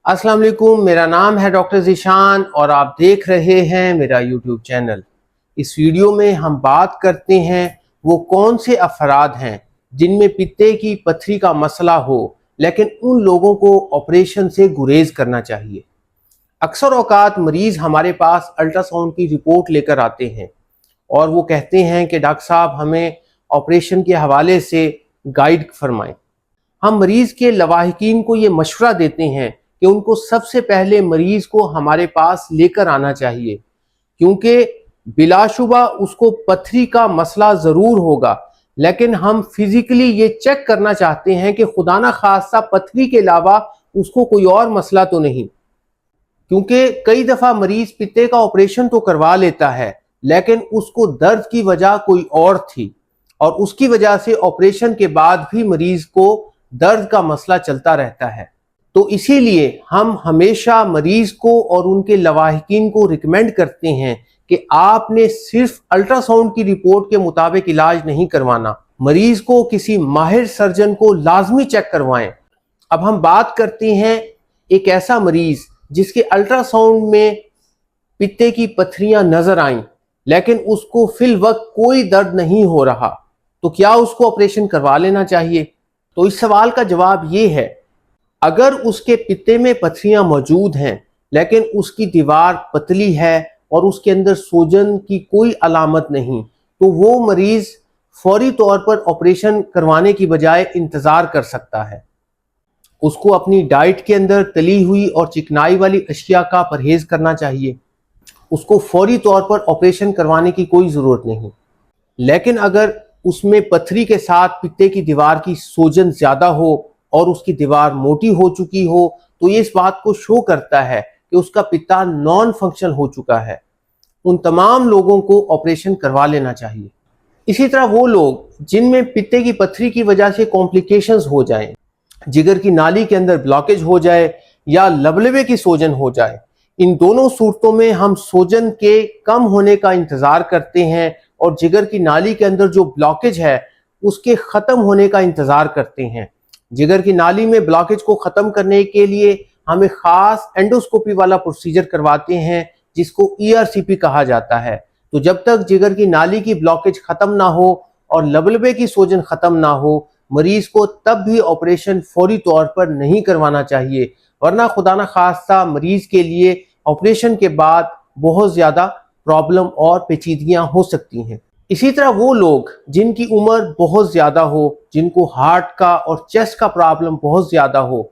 अस्सलाम वालेकुम, मेरा नाम है डॉक्टर ज़ीशान और आप देख रहे हैं मेरा यूट्यूब चैनल। इस वीडियो में हम बात करते हैं वो कौन से अफराद हैं जिनमें पित्ते की पथरी का मसला हो लेकिन उन लोगों को ऑपरेशन से गुरेज करना चाहिए। अक्सर औकात मरीज़ हमारे पास अल्ट्रासाउंड की रिपोर्ट लेकर आते हैं और वो कहते हैं कि डॉक्टर साहब हमें ऑपरेशन के हवाले से गाइड फरमाएं। हम मरीज़ के लवाहिकीन को ये मशवरा देते हैं कि उनको सबसे पहले मरीज़ को हमारे पास लेकर आना चाहिए, क्योंकि बिलाशुबा उसको पथरी का मसला ज़रूर होगा, लेकिन हम फिज़िकली ये चेक करना चाहते हैं कि खुदा ना खास्ता पथरी के अलावा उसको कोई और मसला तो नहीं। क्योंकि कई दफ़ा मरीज़ पित्ते का ऑपरेशन तो करवा लेता है लेकिन उसको दर्द की वजह कोई और थी और उसकी वजह से ऑपरेशन के बाद भी मरीज़ को दर्द का मसला चलता रहता है। तो इसीलिए हम हमेशा मरीज को और उनके लवाहिकीन को रिकमेंड करते हैं कि आपने सिर्फ अल्ट्रासाउंड की रिपोर्ट के मुताबिक इलाज नहीं करवाना, मरीज को किसी माहिर सर्जन को लाजमी चेक करवाएं। अब हम बात करते हैं एक ऐसा मरीज जिसके अल्ट्रासाउंड में पित्ते की पथरियां नजर आईं लेकिन उसको फिल वक्त कोई दर्द नहीं हो रहा, तो क्या उसको ऑपरेशन करवा लेना चाहिए? तो इस सवाल का जवाब ये है, अगर उसके पित्ते में पथरियां मौजूद हैं लेकिन उसकी दीवार पतली है और उसके अंदर सूजन की कोई अलामत नहीं, तो वो मरीज फौरी तौर पर ऑपरेशन करवाने की बजाय इंतज़ार कर सकता है। उसको अपनी डाइट के अंदर तली हुई और चिकनाई वाली अशिया का परहेज करना चाहिए। उसको फौरी तौर पर ऑपरेशन करवाने की कोई ज़रूरत नहीं। लेकिन अगर उसमें पथरी के साथ पित्ते की दीवार की सूजन ज़्यादा हो और उसकी दीवार मोटी हो चुकी हो, तो ये इस बात को शो करता है कि उसका पित्ता नॉन फंक्शनल हो चुका है। उन तमाम लोगों को ऑपरेशन करवा लेना चाहिए। इसी तरह वो लोग जिनमें पित्ते की पथरी की वजह से कॉम्प्लिकेशंस हो जाएं, जिगर की नाली के अंदर ब्लॉकेज हो जाए या लबलबे की सूजन हो जाए, इन दोनों सूरतों में हम सूजन के कम होने का इंतजार करते हैं और जिगर की नाली के अंदर जो ब्लॉकेज है उसके ख़त्म होने का इंतजार करते हैं। जिगर की नाली में ब्लॉकेज को ख़त्म करने के लिए हमें ख़ास एंडोस्कोपी वाला प्रोसीजर करवाते हैं जिसको ERCP कहा जाता है। तो जब तक जिगर की नाली की ब्लॉकेज ख़त्म ना हो और लबलबे की सूजन ख़त्म ना हो, मरीज़ को तब भी ऑपरेशन फौरी तौर पर नहीं करवाना चाहिए, वरना खुदा ना खास्ता मरीज़ के लिए ऑपरेशन के बाद बहुत ज़्यादा प्रॉब्लम और पेचीदगियाँ हो सकती हैं। इसी तरह वो लोग जिनकी उम्र बहुत ज़्यादा हो, जिनको हार्ट का और चेस्ट का प्रॉब्लम बहुत ज़्यादा हो,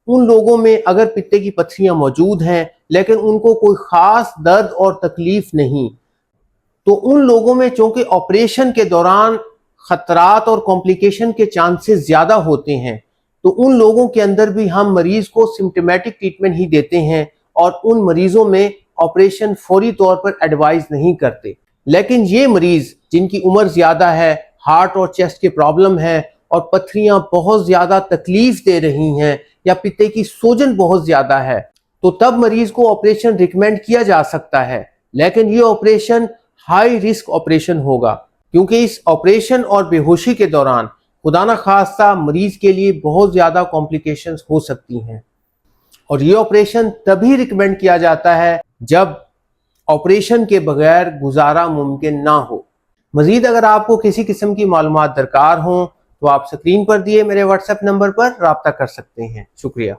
उन लोगों में अगर पित्ते की पथरियां मौजूद हैं लेकिन उनको कोई ख़ास दर्द और तकलीफ नहीं, तो उन लोगों में चूँकि ऑपरेशन के दौरान ख़तरात और कॉम्प्लिकेशन के चांसेस ज़्यादा होते हैं, तो उन लोगों के अंदर भी हम मरीज़ को सिम्टोमेटिक ट्रीटमेंट ही देते हैं और उन मरीज़ों में ऑपरेशन फौरी तौर पर एडवाइस नहीं करते। लेकिन ये मरीज़ जिनकी उम्र ज़्यादा है, हार्ट और चेस्ट के प्रॉब्लम है और पथरियां बहुत ज़्यादा तकलीफ दे रही हैं या पित्ते की सूजन बहुत ज़्यादा है, तो तब मरीज़ को ऑपरेशन रिकमेंड किया जा सकता है। लेकिन ये ऑपरेशन हाई रिस्क ऑपरेशन होगा, क्योंकि इस ऑपरेशन और बेहोशी के दौरान खुदा ना खास्ता मरीज़ के लिए बहुत ज़्यादा कॉम्प्लिकेशंस हो सकती हैं और ये ऑपरेशन तभी रिकमेंड किया जाता है जब ऑपरेशन के बगैर गुजारा मुमकिन ना हो। मज़ीद अगर आपको किसी किस्म की मालूमात दरकार हों तो आप स्क्रीन पर दिए मेरे व्हाट्सएप नंबर पर राब्ता कर सकते हैं। शुक्रिया।